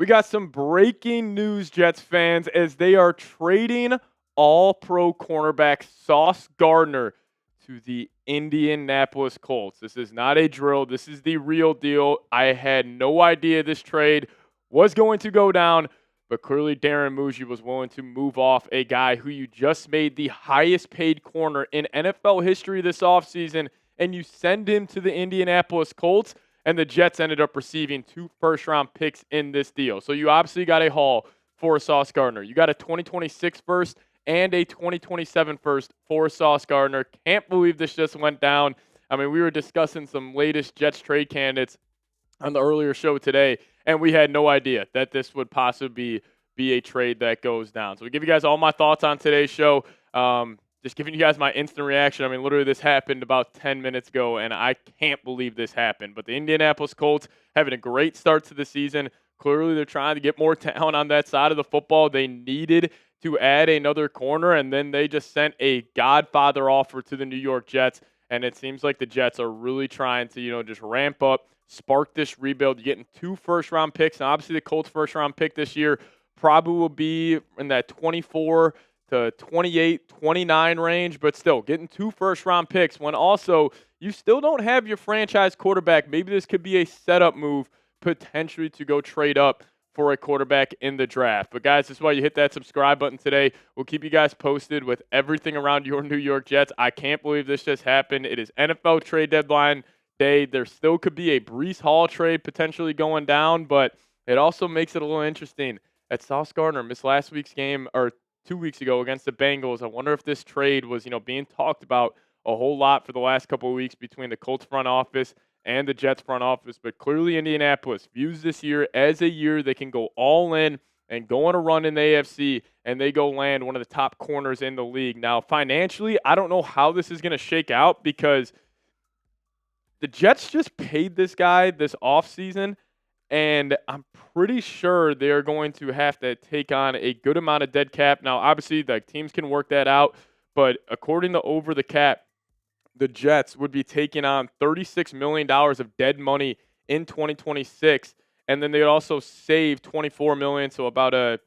We got some breaking news, Jets fans, as they are trading all-pro cornerback Sauce Gardner to the Indianapolis Colts. This is not a drill. This is the real deal. I had no idea this trade was going to go down, but clearly Darren Muji was willing to move off a guy who you just made the highest paid corner in NFL history this offseason, and you send him to the Indianapolis Colts. And the Jets ended up receiving 2 first-round picks in this deal. So you obviously got a haul for Sauce Gardner. You got a 2026 first and a 2027 first for Sauce Gardner. Can't believe this just went down. I mean, we were discussing some latest Jets trade candidates on the earlier show today, and we had no idea that this would possibly be a trade that goes down. So we give you guys all my thoughts on today's show. Just giving you guys my instant reaction. I mean, literally this happened about 10 minutes ago, and I can't believe this happened. But the Indianapolis Colts having a great start to the season. Clearly, they're trying to get more talent on that side of the football. They needed to add another corner, and then they just sent a Godfather offer to the New York Jets. And it seems like the Jets are really trying to, just ramp up, spark this rebuild. You're getting 2 first-round picks, and obviously the Colts' first-round pick this year probably will be in that 24 to 28, 29 range, but still getting 2 first-round picks when also you still don't have your franchise quarterback. Maybe this could be a setup move potentially to go trade up for a quarterback in the draft. But guys, this is why you hit that subscribe button today. We'll keep you guys posted with everything around your New York Jets. I can't believe this just happened. It is NFL trade deadline day. There still could be a Breece Hall trade potentially going down, but it also makes it a little interesting that Sauce Gardner missed last week's game, or 2 weeks ago against the Bengals. I wonder if this trade was, being talked about a whole lot for the last couple of weeks between the Colts front office and the Jets front office. But clearly Indianapolis views this year as a year they can go all in and go on a run in the AFC, and they go land one of the top corners in the league. Now, financially, I don't know how this is going to shake out because the Jets just paid this guy this offseason, and I'm pretty sure they're going to have to take on a good amount of dead cap. Now, obviously, the teams can work that out, but according to Over the Cap, the Jets would be taking on $36 million of dead money in 2026, and then they'd also save $24 million, so about a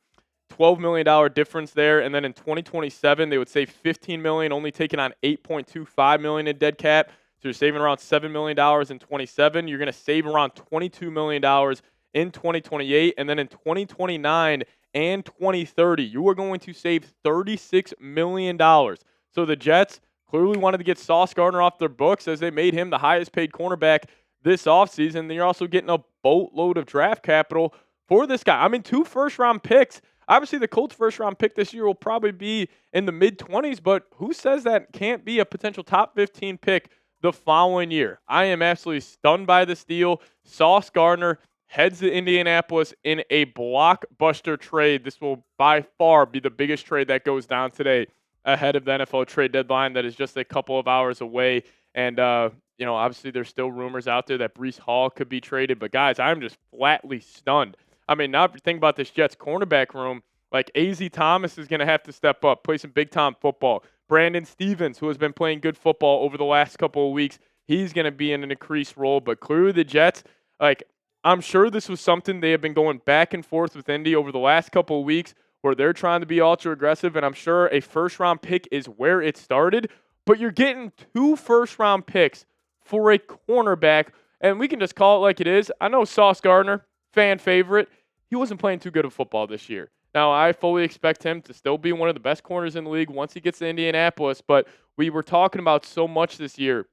$12 million difference there. And then in 2027, they would save $15 million, only taking on $8.25 million in dead cap. So you're saving around $7 million in 27. You're going to save around $22 million in 2028. And then in 2029 and 2030, you are going to save $36 million. So the Jets clearly wanted to get Sauce Gardner off their books as they made him the highest paid cornerback this offseason. Then you're also getting a boatload of draft capital for this guy. I mean, 2 first-round picks. Obviously, the Colts' first-round pick this year will probably be in the mid-20s, but who says that can't be a potential top 15 pick the following year? I am absolutely stunned by this deal. Sauce Gardner heads to Indianapolis in a blockbuster trade. This will by far be the biggest trade that goes down today ahead of the NFL trade deadline that is just a couple of hours away. And, obviously there's still rumors out there that Breece Hall could be traded. But, guys, I'm just flatly stunned. I mean, now if you think about this Jets cornerback room, like A.Z. Thomas is going to have to step up, play some big-time football. Brandon Stevens, who has been playing good football over the last couple of weeks, he's going to be in an increased role. But clearly the Jets, I'm sure this was something they have been going back and forth with Indy over the last couple of weeks where they're trying to be ultra-aggressive, and I'm sure a first-round pick is where it started. But you're getting 2 first-round picks for a cornerback, and we can just call it like it is. I know Sauce Gardner, fan favorite, he wasn't playing too good of football this year. Now, I fully expect him to still be one of the best corners in the league once he gets to Indianapolis, but we were talking about so much this year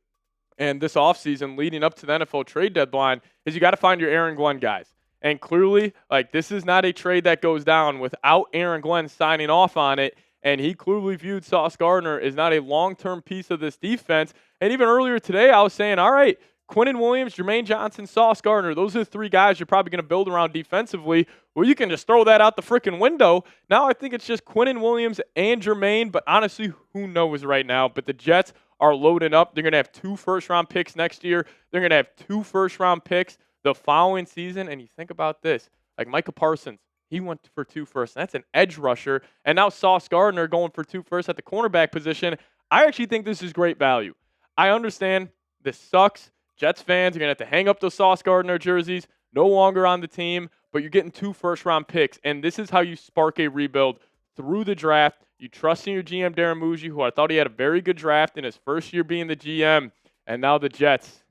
and this offseason leading up to the NFL trade deadline is you got to find your Aaron Glenn guys. And clearly, this is not a trade that goes down without Aaron Glenn signing off on it, and he clearly viewed Sauce Gardner as not a long-term piece of this defense. And even earlier today, I was saying, all right, Quinnen Williams, Jermaine Johnson, Sauce Gardner, those are the 3 guys you're probably going to build around defensively. Well, you can just throw that out the freaking window. Now I think it's just Quinnen Williams and Jermaine, but honestly, who knows right now? But the Jets are loading up. They're going to have 2 first-round picks next year. They're going to have 2 first-round picks the following season. And you think about this, like Micah Parsons, he went for 2 firsts. That's an edge rusher. And now Sauce Gardner going for 2 firsts at the cornerback position. I actually think this is great value. I understand this sucks. Jets fans are going to have to hang up those Sauce Gardner jerseys. No longer on the team. but you're getting 2 first-round picks, and this is how you spark a rebuild through the draft. You trust in your GM, Darren Muji, who I thought he had a very good draft in his first year being the GM, and now the Jets.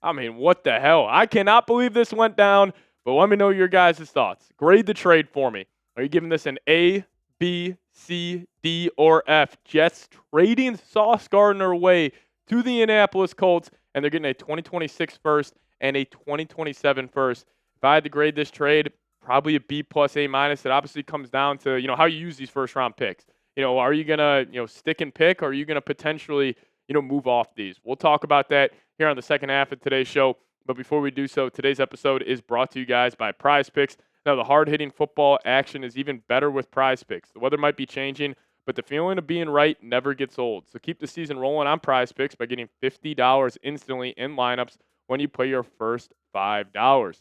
I mean, what the hell? I cannot believe this went down, but let me know your guys' thoughts. Grade the trade for me. Are you giving this an A, B, C, D, or F? Jets trading Sauce Gardner away to the Indianapolis Colts, and they're getting a 2026 first and a 2027 first. If I had to grade this trade, probably a B plus, A minus. It obviously comes down to, how you use these first round picks. Are you going to, stick and pick, or are you going to potentially, move off these? We'll talk about that here on the second half of today's show. But before we do so, today's episode is brought to you guys by PrizePicks. Now, the hard-hitting football action is even better with PrizePicks. The weather might be changing, but the feeling of being right never gets old. So keep the season rolling on PrizePicks by getting $50 instantly in lineups when you play your first $5.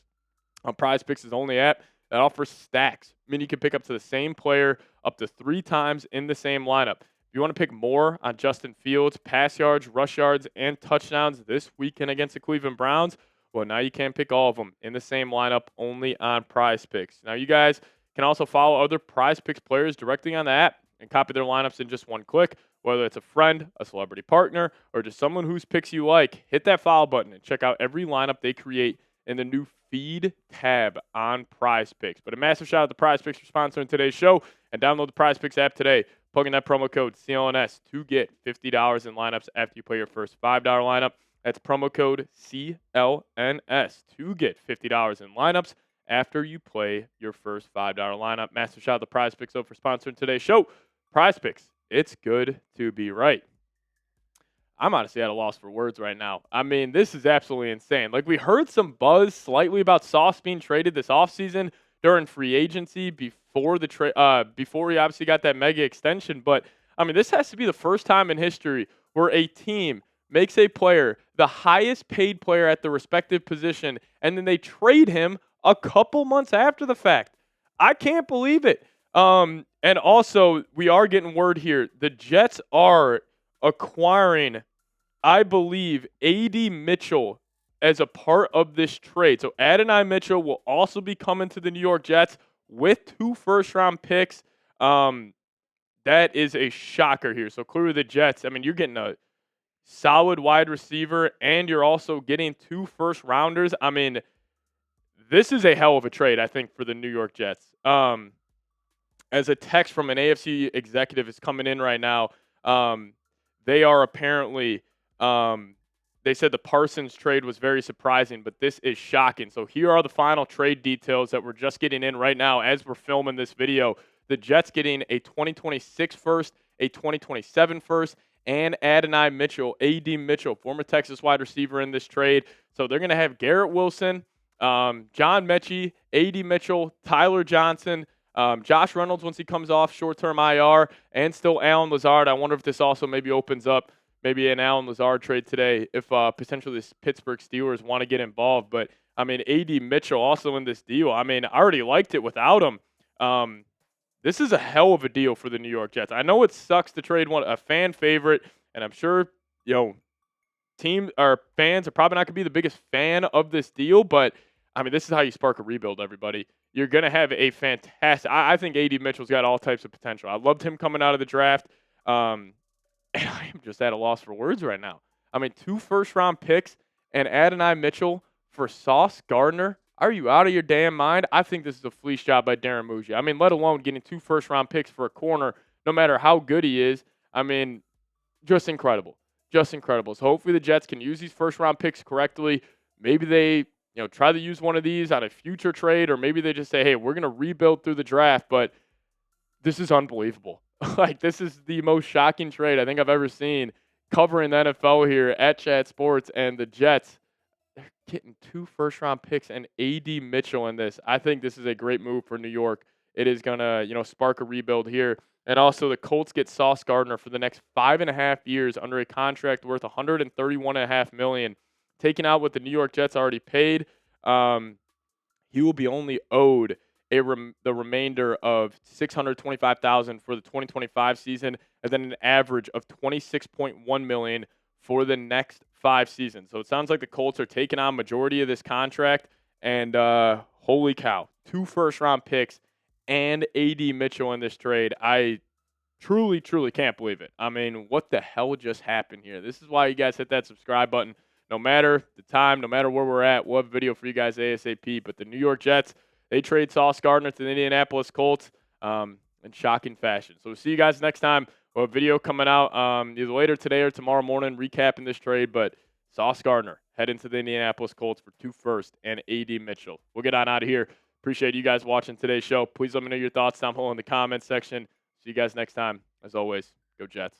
PrizePicks is the only app that offers stacks. I mean, you can pick up to the same player up to 3 times in the same lineup. If you want to pick more on Justin Fields, pass yards, rush yards, and touchdowns this weekend against the Cleveland Browns, well, now you can pick all of them in the same lineup only on PrizePicks. Now, you guys can also follow other PrizePicks players directly on the app and copy their lineups in just one click. Whether it's a friend, a celebrity partner, or just someone whose picks you like, hit that follow button and check out every lineup they create in the new feed tab on PrizePicks. But a massive shout out to PrizePicks for sponsoring today's show, and download the PrizePicks app today. Plug in that promo code CLNS to get $50 in lineups after you play your first $5 lineup. That's promo code CLNS to get $50 in lineups after you play your first $5 lineup. Massive shout out to PrizePicks for sponsoring today's show. PrizePicks, it's good to be right. I'm honestly at a loss for words right now. I mean, this is absolutely insane. Like, we heard some buzz slightly about Sauce being traded this offseason during free agency before before he obviously got that mega extension. But, I mean, this has to be the first time in history where a team makes a player the highest paid player at the respective position, and then they trade him a couple months after the fact. I can't believe it. And also, we are getting word here. The Jets are acquiring, I believe, Adonai Mitchell as a part of this trade. So Adonai Mitchell will also be coming to the New York Jets with 2 first-round picks. That is a shocker here. So clearly the Jets, I mean, you're getting a solid wide receiver, and you're also getting 2 first-rounders. I mean, this is a hell of a trade, I think, for the New York Jets. As a text from an AFC executive is coming in right now, they are apparently, they said the Parsons trade was very surprising, but this is shocking. So here are the final trade details that we're just getting in right now as we're filming this video. The Jets getting a 2026 first, a 2027 first, and Adonai Mitchell, A.D. Mitchell, former Texas wide receiver in this trade. So they're going to have Garrett Wilson, John Mechie, A.D. Mitchell, Tyler Johnson, Josh Reynolds once he comes off short-term IR, and still Allen Lazard. I wonder if this also maybe opens up maybe an Allen Lazard trade today if potentially the Pittsburgh Steelers want to get involved. But, I mean, A.D. Mitchell also in this deal. I mean, I already liked it without him. This is a hell of a deal for the New York Jets. I know it sucks to trade a fan favorite, and I'm sure, team or fans are probably not going to be the biggest fan of this deal, but I mean, this is how you spark a rebuild, everybody. You're going to have a fantastic – I think A.D. Mitchell's got all types of potential. I loved him coming out of the draft, and I am just at a loss for words right now. I mean, 2 first-round picks and Adonai Mitchell for Sauce Gardner. Are you out of your damn mind? I think this is a fleece job by Darren Muji. I mean, let alone getting 2 first-round picks for a corner, no matter how good he is. I mean, just incredible. Just incredible. So hopefully the Jets can use these first-round picks correctly. Maybe they – try to use one of these on a future trade, or maybe they just say, hey, we're going to rebuild through the draft, but this is unbelievable. Like, this is the most shocking trade I think I've ever seen covering the NFL here at Chat Sports, and the Jets, they're getting 2 first-round picks and A.D. Mitchell in this. I think this is a great move for New York. It is going to, spark a rebuild here. And also the Colts get Sauce Gardner for the next 5.5 years under a contract worth $131.5 million. Taking out what the New York Jets already paid, he will be only owed the remainder of $625,000 for the 2025 season, and then an average of $26.1 million for the next 5 seasons. So it sounds like the Colts are taking on majority of this contract, and holy cow, 2 first-round picks and AD Mitchell in this trade. I truly, truly can't believe it. I mean, what the hell just happened here? This is why you guys hit that subscribe button. No matter the time, no matter where we're at, we'll have a video for you guys ASAP. But the New York Jets, they trade Sauce Gardner to the Indianapolis Colts in shocking fashion. So we'll see you guys next time. We'll have a video coming out either later today or tomorrow morning recapping this trade. But Sauce Gardner heading to the Indianapolis Colts for 2 first and AD Mitchell. We'll get on out of here. Appreciate you guys watching today's show. Please let me know your thoughts down below in the comments section. See you guys next time. As always, go Jets.